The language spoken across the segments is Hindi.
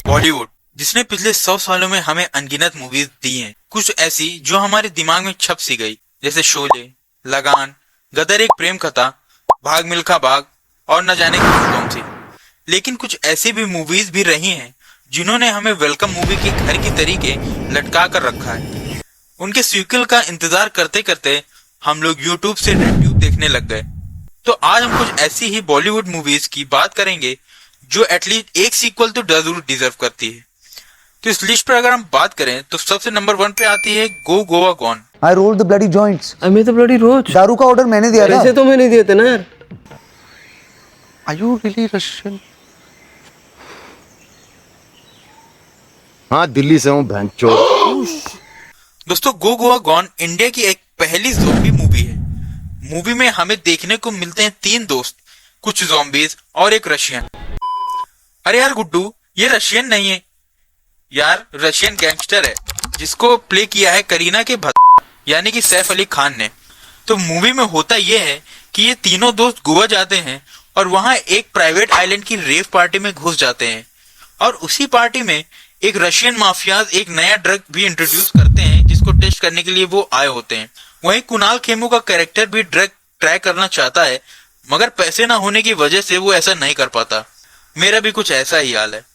बॉलीवुड जिसने पिछले 100 सालों में हमें अनगिनत मूवीज दी हैं, कुछ ऐसी जो हमारे दिमाग में छप सी गई, जैसे शोले, लगान, गदर एक प्रेम कथा, भाग मिल्खा भाग और न जाने कौन सी। लेकिन कुछ ऐसी भी मूवीज भी रही हैं जिन्होंने हमें वेलकम मूवी के घर की तरीके लटका कर रखा है। उनके सीक्वल का इंतजार करते करते हम लोग यूट्यूब से रेड्यूब देखने लग गए। तो आज हम कुछ ऐसी ही बॉलीवुड मूवीज की बात करेंगे जो एटलीस्ट एक सीक्वल तो जरूर डिजर्व करती है। तो इस लिस्ट पर अगर हम बात करें तो सबसे नंबर 1 पे आती है go Goa gone. I rolled the bloody joints. I made the bloody roach. दारू का ऑर्डर मैंने दिया था। पैसे तो मैंने दिए थे ना यार। Are you really Russian? हाँ, दिल्ली से हूँ भैंचोद। दोस्तों, गो गोवा गॉन इंडिया की एक पहली ज़ॉम्बी मूवी है। मूवी में हमें देखने को मिलते हैं 3 दोस्त, कुछ ज़ॉम्बीज और एक रशियन। अरे यार गुड्डू, ये रशियन नहीं है यार, रशियन गैंगस्टर है जिसको प्ले किया है करीना के यानी कि सैफ अली खान ने। तो मूवी में होता यह है कि ये तीनों दोस्त गोवा जाते हैं और वहां एक प्राइवेट आइलैंड की रेव पार्टी में घुस जाते हैं और उसी पार्टी में एक रशियन माफियाज एक नया ड्रग भी इंट्रोड्यूस करते हैं जिसको टेस्ट करने के लिए वो आए होते हैं। वहीं कुणाल खेमू का कैरेक्टर भी ड्रग ट्राई करना चाहता है, मगर पैसे ना होने की वजह से वो ऐसा नहीं कर पाता। मेरा भी कुछ ऐसा ही हाल है।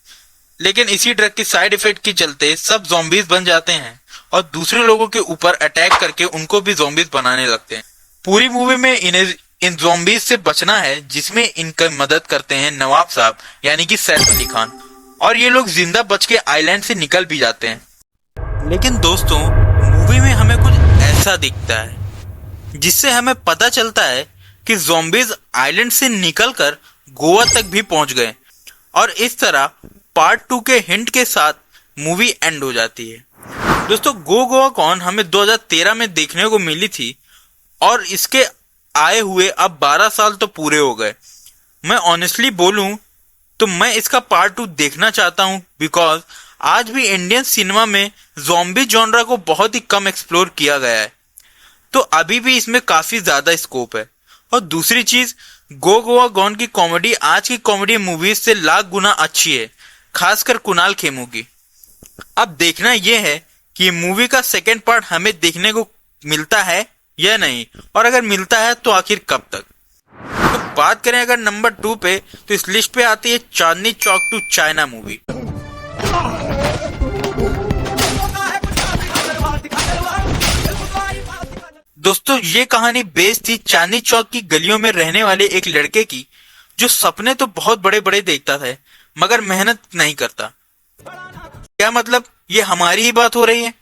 लेकिन इसी ड्रग की साइड इफेक्ट के चलते सब ज़ॉम्बीज बन जाते हैं और दूसरे लोगों के ऊपर अटैक करके उनको भी ज़ॉम्बीज बनाने लगते हैं। पूरी मूवी में इन्हें इन ज़ॉम्बीज से बचना है, जिसमें इनका मदद करते हैं नवाब साहब यानी कि सैफ अली खान, और ये लोग जिंदा बच के आइलैंड से निकल भी जाते हैं। लेकिन दोस्तों, मूवी में हमें कुछ ऐसा दिखता है जिससे हमें पता चलता है कि ज़ॉम्बीज आइलैंड से निकलकर गोवा तक भी पहुंच गए और इस तरह पार्ट 2 के हिंट के साथ मूवी एंड हो जाती है। दोस्तों, गो गोवा गॉन हमें 2013 में देखने को मिली थी और इसके आए हुए अब 12 साल तो पूरे हो गए। मैं ऑनेस्टली बोलूं तो मैं इसका पार्ट 2 देखना चाहता हूं, बिकॉज आज भी इंडियन सिनेमा में ज़ॉम्बी जॉनरा को बहुत ही कम एक्सप्लोर किया गया है, तो अभी भी इसमें काफी ज्यादा स्कोप है। और दूसरी चीज, गो गोवा गॉन की कॉमेडी आज की कॉमेडी मूवीज से लाख गुना अच्छी है, खासकर कुणाल खेमू की। अब देखना यह है कि मूवी का सेकेंड पार्ट हमें देखने को मिलता है या नहीं, और अगर मिलता है तो आखिर कब तक। तो बात करें अगर नंबर 2 पे, तो इस लिस्ट पे आती है Chandni Chowk to China movie. दोस्तों, ये कहानी बेस्ड थी चांदनी चौक की गलियों में रहने वाले एक लड़के की, जो सपने तो बहुत बड़े बड़े देखता था मगर मेहनत नहीं करता। क्या मतलब, ये हमारी ही बात हो रही है?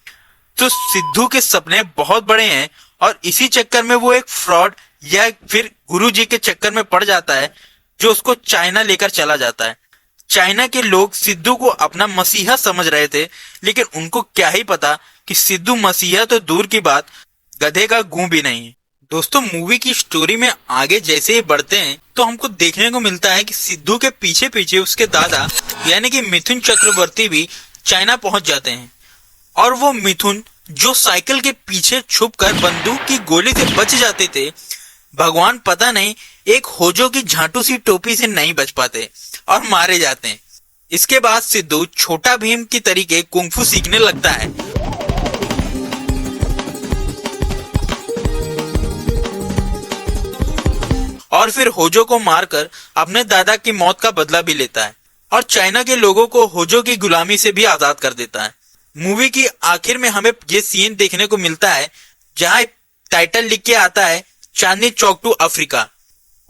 तो सिद्धू के सपने बहुत बड़े हैं और इसी चक्कर में वो एक फ्रॉड या फिर गुरुजी के चक्कर में पड़ जाता है, जो उसको चाइना लेकर चला जाता है। चाइना के लोग सिद्धू को अपना मसीहा समझ रहे थे, लेकिन उनको क्या ही पता कि सिद्धू मसीहा तो दूर की बात, गधे का गूं भी नहीं है। दोस्तों, मूवी की स्टोरी में आगे जैसे ही बढ़ते हैं तो हमको देखने को मिलता है कि सिद्धू के पीछे पीछे उसके दादा यानी कि मिथुन चक्रवर्ती भी चाइना पहुंच जाते हैं, और वो मिथुन जो साइकिल के पीछे छुपकर बंदूक की गोली से बच जाते थे, भगवान पता नहीं एक होजो की झांटू सी टोपी से नहीं बच पाते और मारे जाते हैं। इसके बाद सिद्धू छोटा भीम की तरीके कुंफू सीखने लगता है और फिर होजो को मारकर अपने दादा की मौत का बदला भी लेता है और चाइना के लोगों को होजो की गुलामी से भी आजाद कर देता है। मूवी की आखिर में हमें ये सीन देखने को मिलता है जहां टाइटल लिख के आता है चांदनी चौक टू अफ्रीका,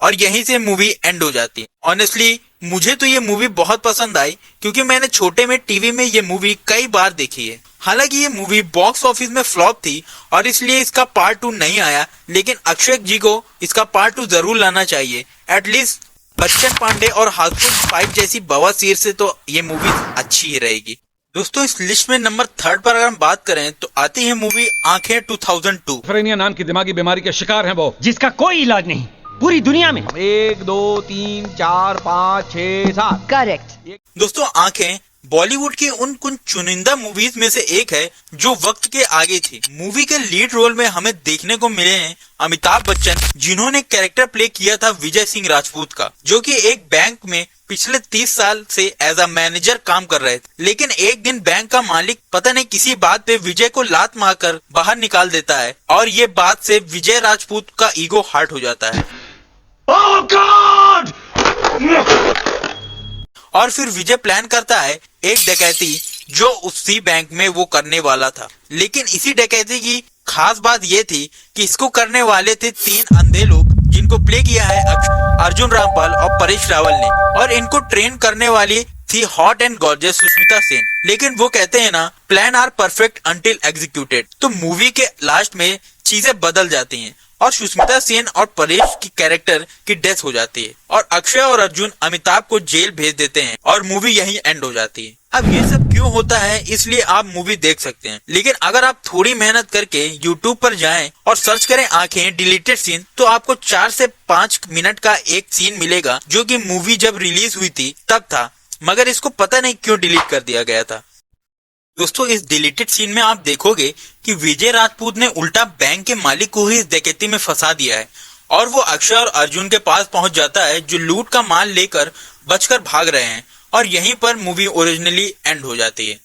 और यहीं से मूवी एंड हो जाती है। ऑनेस्टली मुझे तो ये मूवी बहुत पसंद आई, क्योंकि मैंने छोटे में टीवी में ये मूवी कई बार देखी है। हालांकि ये मूवी बॉक्स ऑफिस में फ्लॉप थी और इसलिए इसका पार्ट 2 नहीं आया, लेकिन अक्षय जी को इसका पार्ट 2 जरूर लाना चाहिए। एटलीस्ट बच्चन पांडे और हाउसफुल 5 जैसी बवासीर से तो ये मूवी अच्छी ही रहेगी। दोस्तों, इस लिस्ट में नंबर 3 पर अगर हम बात करें तो आती है मूवी आंखें 2002। स्किज़ोफ्रेनिया नाम की दिमागी बीमारी के शिकार हैं वो, जिसका कोई इलाज नहीं पूरी दुनिया में। 1 2 3 4 5 6 7 करेक्ट। दोस्तों, आंखें बॉलीवुड की उन कुछ चुनिंदा मूवीज में से एक है जो वक्त के आगे थी। मूवी के लीड रोल में हमें देखने को मिले हैं अमिताभ बच्चन, जिन्होंने कैरेक्टर प्ले किया था विजय सिंह राजपूत का, जो कि एक बैंक में पिछले 30 साल से एज अ मैनेजर काम कर रहे थे। लेकिन एक दिन बैंक का मालिक पता नहीं किसी बात पे विजय को लात मारकर बाहर निकाल देता है और ये बात से विजय राजपूत का ईगो हर्ट हो जाता है। और फिर विजय प्लान करता है एक डकैती जो उसी बैंक में वो करने वाला था। लेकिन इसी डकैती की खास बात ये थी कि इसको करने वाले थे 3 अंधे लोग, जिनको प्ले किया है अर्जुन रामपाल और परेश रावल ने, और इनको ट्रेन करने वाली थी hot and gorgeous Sushmita Sen. लेकिन वो कहते हैं ना, plan are perfect until executed. तो मूवी के लास्ट में चीजें बदल जाती हैं और सुष्मिता सेन और परेश की कैरेक्टर की डेथ हो जाती है और अक्षय और अर्जुन अमिताभ को जेल भेज देते हैं और मूवी यहीं एंड हो जाती है। अब ये सब क्यों होता है, इसलिए आप मूवी देख सकते हैं। लेकिन अगर आप थोड़ी मेहनत करके YouTube पर जाएं और सर्च करें आंखें डिलीटेड सीन, तो आपको 4 से 5 मिनट का एक सीन मिलेगा जो कि मूवी जब रिलीज हुई थी तब था, मगर इसको पता नहीं क्यों डिलीट कर दिया गया था। दोस्तों, इस डिलीटेड सीन में आप देखोगे कि विजय राजपूत ने उल्टा बैंक के मालिक को ही इस डकैती में फंसा दिया है और वो अक्षय और अर्जुन के पास पहुंच जाता है, जो लूट का माल लेकर बचकर भाग रहे हैं, और यहीं पर मूवी ओरिजिनली एंड हो जाती है।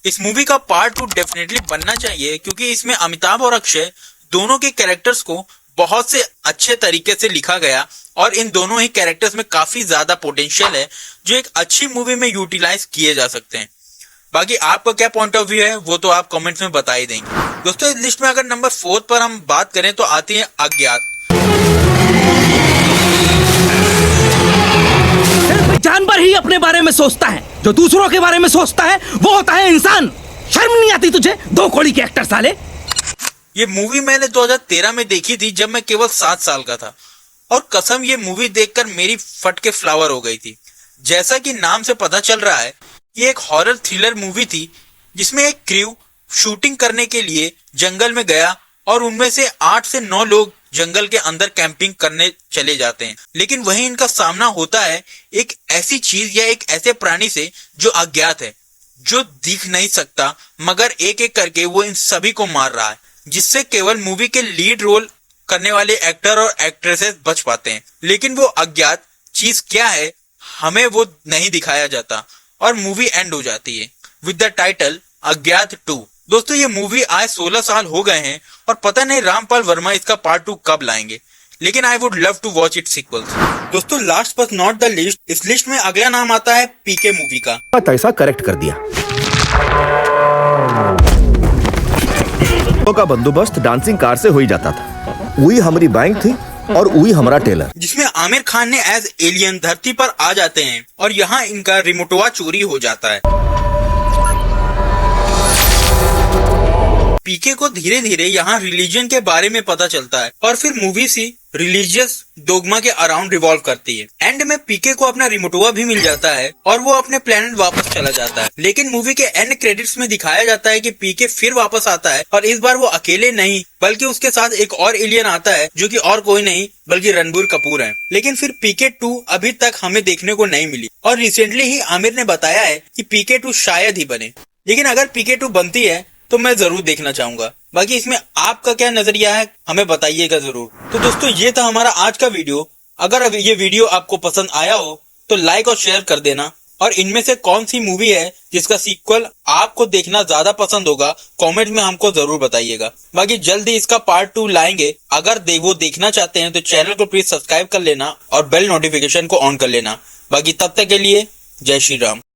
इस मूवी का पार्ट 2 डेफिनेटली बनना चाहिए, क्योंकि इसमें अमिताभ और अक्षय दोनों के कैरेक्टर्स को बहुत से अच्छे तरीके से लिखा गया और इन दोनों ही कैरेक्टर्स में काफी ज्यादा पोटेंशियल है जो एक अच्छी मूवी में यूटिलाइज किए जा सकते हैं। बाकी आपका क्या पॉइंट ऑफ व्यू है वो तो आप कमेंट्स में बता ही देंगे। दोस्तों, इस लिस्ट में अगर नंबर 4 पर हम बात करें तो आती है अज्ञात। सिर्फ जानवर ही अपने बारे में सोचता है, जो दूसरों के बारे में सोचता है वो होता है इंसान। शर्म नहीं आती तुझे, 2 कौड़ी के एक्टर साले। ये मूवी मैंने 2013 में देखी थी जब मैं केवल 7 साल का था, और कसम ये मूवी देखकर मेरी फट के फ्लावर हो गई थी। जैसा कि नाम से पता चल रहा है, ये एक हॉरर थ्रिलर मूवी थी जिसमें एक क्रू शूटिंग करने के लिए जंगल में गया और उनमें से 8 से 9 लोग जंगल के अंदर कैंपिंग करने चले जाते हैं। लेकिन वहीं इनका सामना होता है एक ऐसी चीज या एक ऐसे प्राणी से जो अज्ञात है, जो दिख नहीं सकता, मगर एक एक करके वो इन सभी को मार रहा है, जिससे केवल मूवी के लीड रोल करने वाले एक्टर और एक्ट्रेसेस बच पाते हैं। लेकिन वो अज्ञात चीज क्या है हमें वो नहीं दिखाया जाता और मूवी एंड हो जाती है विद द टाइटल अज्ञात 2। दोस्तों, ये मूवी आज 16 साल हो गए हैं और पता नहीं रामपाल वर्मा इसका पार्ट 2 कब लाएंगे, लेकिन I would love to watch it sequels. दोस्तों, last but not the least, इस लिस्ट में अगला नाम आता है पीके मूवी का। ऐसा करेक्ट कर दिया का बंदोबस्त डांसिंग कार से हो ही जाता था। वही हमारी बैंक थी और वही हमारा टेलर, जिसमें आमिर खान ने एज एलियन धरती पर आ जाते हैं और यहाँ इनका रिमोटवा चोरी हो जाता है। पीके को धीरे धीरे यहाँ रिलीजन के बारे में पता चलता है और फिर मूवी सी रिलीजियस डोगमा के अराउंड रिवॉल्व करती है। एंड में पीके को अपना रिमोटवा भी मिल जाता है और वो अपने प्लेनेट वापस चला जाता है। लेकिन मूवी के एंड क्रेडिट्स में दिखाया जाता है कि पीके फिर वापस आता है और इस बार वो अकेले नहीं बल्कि उसके साथ एक और एलियन आता है, जो कि और कोई नहीं बल्कि रणबीर कपूर है। लेकिन फिर पीके 2 अभी तक हमें देखने को नहीं मिली और रिसेंटली ही आमिर ने बताया है कि पीके 2 शायद ही बने। लेकिन अगर पीके 2 बनती है तो मैं जरूर देखना चाहूंगा। बाकी इसमें आपका क्या नजरिया है हमें बताइएगा जरूर। तो दोस्तों, ये था हमारा आज का वीडियो। अगर ये वीडियो आपको पसंद आया हो तो लाइक और शेयर कर देना, और इनमें से कौन सी मूवी है जिसका सीक्वल आपको देखना ज्यादा पसंद होगा कमेंट में हमको जरूर बताइएगा। बाकी जल्दी इसका पार्ट 2 लाएंगे। अगर वो देखना चाहते हैं तो चैनल को प्लीज सब्सक्राइब कर लेना और बेल नोटिफिकेशन को ऑन कर लेना। बाकी तब तक के लिए जय श्री राम।